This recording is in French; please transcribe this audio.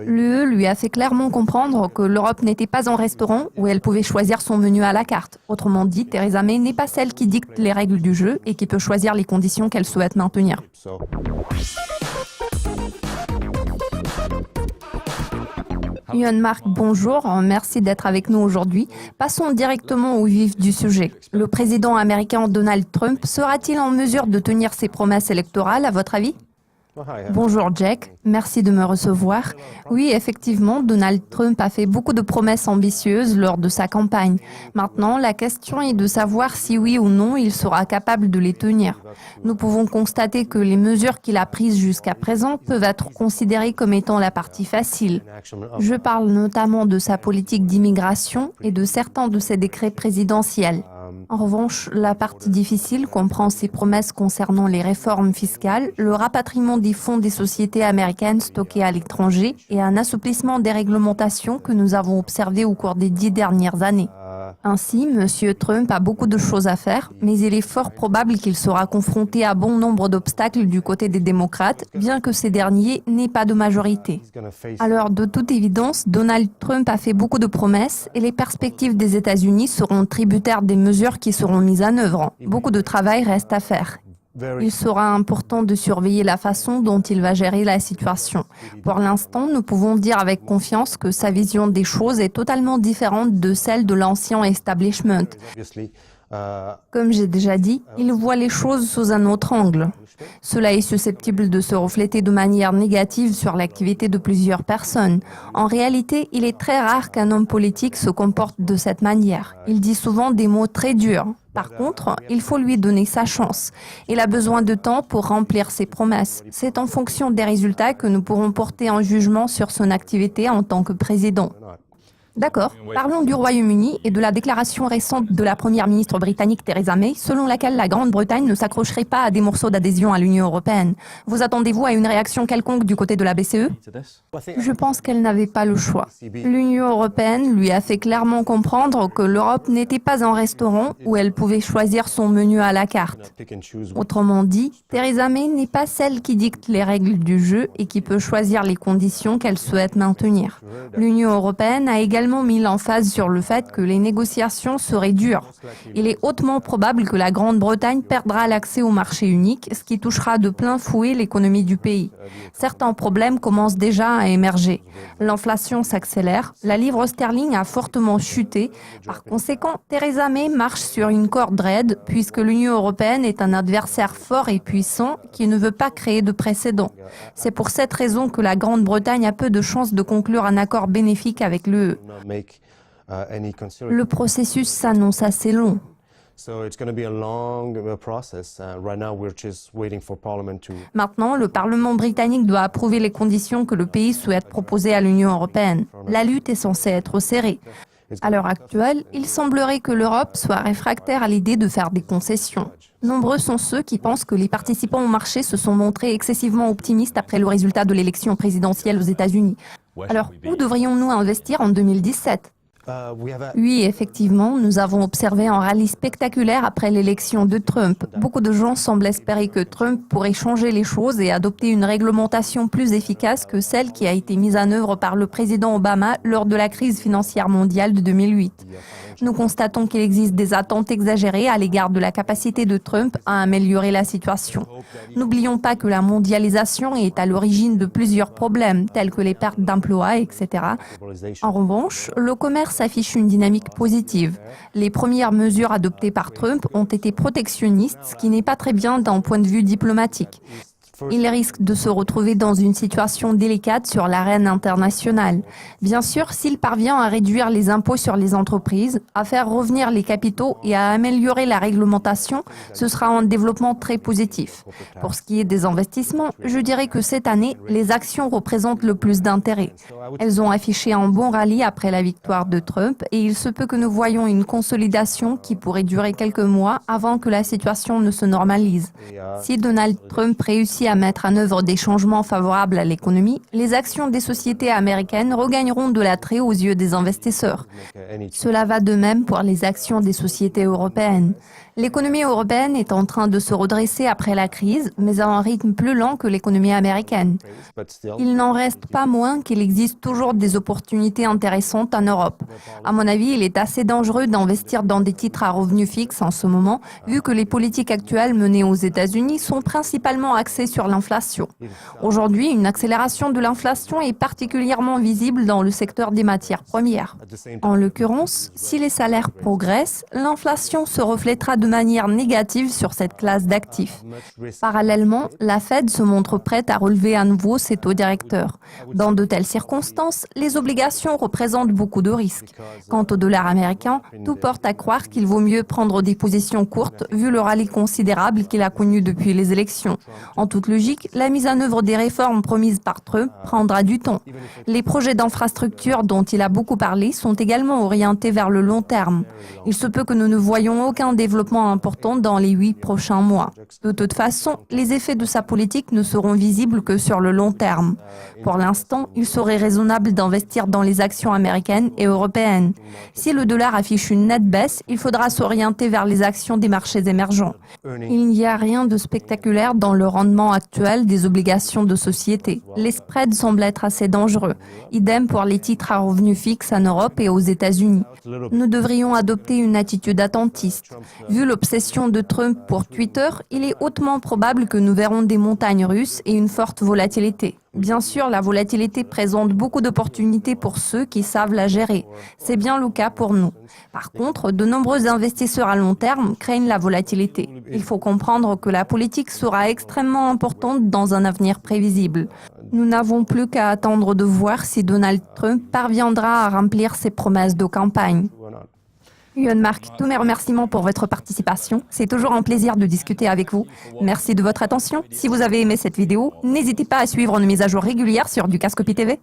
L'UE lui a fait clairement comprendre que l'Europe n'était pas un restaurant où elle pouvait choisir son menu à la carte. Autrement dit, Theresa May n'est pas celle qui dicte les règles du jeu et qui peut choisir les conditions qu'elle souhaite maintenir. Yohan Mark, bonjour, merci d'être avec nous aujourd'hui. Passons directement au vif du sujet. Le président américain Donald Trump sera-t-il en mesure de tenir ses promesses électorales, à votre avis ? Bonjour Jack, merci de me recevoir. Oui, effectivement, Donald Trump a fait beaucoup de promesses ambitieuses lors de sa campagne. Maintenant, la question est de savoir si oui ou non il sera capable de les tenir. Nous pouvons constater que les mesures qu'il a prises jusqu'à présent peuvent être considérées comme étant la partie facile. Je parle notamment de sa politique d'immigration et de certains de ses décrets présidentiels. En revanche, la partie difficile comprend ses promesses concernant les réformes fiscales, le rapatriement des fonds des sociétés américaines stockées à l'étranger et un assouplissement des réglementations que nous avons observées au cours des 10 dernières années. Ainsi, M. Trump a beaucoup de choses à faire, mais il est fort probable qu'il sera confronté à bon nombre d'obstacles du côté des démocrates, bien que ces derniers n'aient pas de majorité. Alors, de toute évidence, Donald Trump a fait beaucoup de promesses et les perspectives des États-Unis seront tributaires des mesures qui seront mises en œuvre. Beaucoup de travail reste à faire. Il sera important de surveiller la façon dont il va gérer la situation. Pour l'instant, nous pouvons dire avec confiance que sa vision des choses est totalement différente de celle de l'ancien establishment. Comme j'ai déjà dit, il voit les choses sous un autre angle. Cela est susceptible de se refléter de manière négative sur l'activité de plusieurs personnes. En réalité, il est très rare qu'un homme politique se comporte de cette manière. Il dit souvent des mots très durs. Par contre, il faut lui donner sa chance. Il a besoin de temps pour remplir ses promesses. C'est en fonction des résultats que nous pourrons porter un jugement sur son activité en tant que président. D'accord. Parlons du Royaume-Uni et de la déclaration récente de la première ministre britannique Theresa May, selon laquelle la Grande-Bretagne ne s'accrocherait pas à des morceaux d'adhésion à l'Union européenne. Vous attendez-vous à une réaction quelconque du côté de la BCE ? Je pense qu'elle n'avait pas le choix. L'Union européenne lui a fait clairement comprendre que l'Europe n'était pas un restaurant où elle pouvait choisir son menu à la carte. Autrement dit, Theresa May n'est pas celle qui dicte les règles du jeu et qui peut choisir les conditions qu'elle souhaite maintenir. L'Union européenne a également mis l'emphase sur le fait que les négociations seraient dures. Il est hautement probable que la Grande-Bretagne perdra l'accès au marché unique, ce qui touchera de plein fouet l'économie du pays. Certains problèmes commencent déjà à émerger. L'inflation s'accélère, la livre sterling a fortement chuté. Par conséquent, Theresa May marche sur une corde raide puisque l'Union européenne est un adversaire fort et puissant qui ne veut pas créer de précédent. C'est pour cette raison que la Grande-Bretagne a peu de chances de conclure un accord bénéfique avec l'UE. Le processus s'annonce assez long. Maintenant, le Parlement britannique doit approuver les conditions que le pays souhaite proposer à l'Union européenne. La lutte est censée être serrée. À l'heure actuelle, il semblerait que l'Europe soit réfractaire à l'idée de faire des concessions. Nombreux sont ceux qui pensent que les participants au marché se sont montrés excessivement optimistes après le résultat de l'élection présidentielle aux États-Unis. Alors, où devrions-nous investir en 2017 ? Oui, effectivement, nous avons observé un rallye spectaculaire après l'élection de Trump. Beaucoup de gens semblent espérer que Trump pourrait changer les choses et adopter une réglementation plus efficace que celle qui a été mise en œuvre par le président Obama lors de la crise financière mondiale de 2008. Nous constatons qu'il existe des attentes exagérées à l'égard de la capacité de Trump à améliorer la situation. N'oublions pas que la mondialisation est à l'origine de plusieurs problèmes, tels que les pertes d'emplois, etc. En revanche, le commerce affiche une dynamique positive. Les premières mesures adoptées par Trump ont été protectionnistes, ce qui n'est pas très bien d'un point de vue diplomatique. Il risque de se retrouver dans une situation délicate sur l'arène internationale. Bien sûr, s'il parvient à réduire les impôts sur les entreprises, à faire revenir les capitaux et à améliorer la réglementation, ce sera un développement très positif. Pour ce qui est des investissements, je dirais que cette année, les actions représentent le plus d'intérêt. Elles ont affiché un bon rallye après la victoire de Trump et il se peut que nous voyions une consolidation qui pourrait durer quelques mois avant que la situation ne se normalise. Si Donald Trump réussit réussit à mettre en œuvre des changements favorables à l'économie, les actions des sociétés américaines regagneront de l'attrait aux yeux des investisseurs. Cela va de même pour les actions des sociétés européennes. L'économie européenne est en train de se redresser après la crise, mais à un rythme plus lent que l'économie américaine. Il n'en reste pas moins qu'il existe toujours des opportunités intéressantes en Europe. À mon avis, il est assez dangereux d'investir dans des titres à revenus fixes en ce moment, vu que les politiques actuelles menées aux États-Unis sont principalement axées sur l'inflation. Aujourd'hui, une accélération de l'inflation est particulièrement visible dans le secteur des matières premières. En l'occurrence, si les salaires progressent, l'inflation se reflètera de manière négative sur cette classe d'actifs. Parallèlement, la Fed se montre prête à relever à nouveau ses taux directeurs. Dans de telles circonstances, les obligations représentent beaucoup de risques. Quant au dollar américain, tout porte à croire qu'il vaut mieux prendre des positions courtes vu le rallye considérable qu'il a connu depuis les élections. En toute logique, la mise en œuvre des réformes promises par Trump prendra du temps. Les projets d'infrastructure dont il a beaucoup parlé sont également orientés vers le long terme. Il se peut que nous ne voyions aucun développement important dans les 8 prochains mois. De toute façon, les effets de sa politique ne seront visibles que sur le long terme. Pour l'instant, il serait raisonnable d'investir dans les actions américaines et européennes. Si le dollar affiche une nette baisse, il faudra s'orienter vers les actions des marchés émergents. Il n'y a rien de spectaculaire dans le rendement actuel des obligations de société. Les spreads semblent être assez dangereux. Idem pour les titres à revenus fixes en Europe et aux États-Unis. Nous devrions adopter une attitude attentiste. Vu l'obsession de Trump pour Twitter, il est hautement probable que nous verrons des montagnes russes et une forte volatilité. Bien sûr, la volatilité présente beaucoup d'opportunités pour ceux qui savent la gérer. C'est bien le cas pour nous. Par contre, de nombreux investisseurs à long terme craignent la volatilité. Il faut comprendre que la politique sera extrêmement importante dans un avenir prévisible. Nous n'avons plus qu'à attendre de voir si Donald Trump parviendra à remplir ses promesses de campagne. Yuan Mark, tous mes remerciements pour votre participation. C'est toujours un plaisir de discuter avec vous. Merci de votre attention. Si vous avez aimé cette vidéo, n'hésitez pas à suivre nos mises à jour régulières sur Dukascopy TV.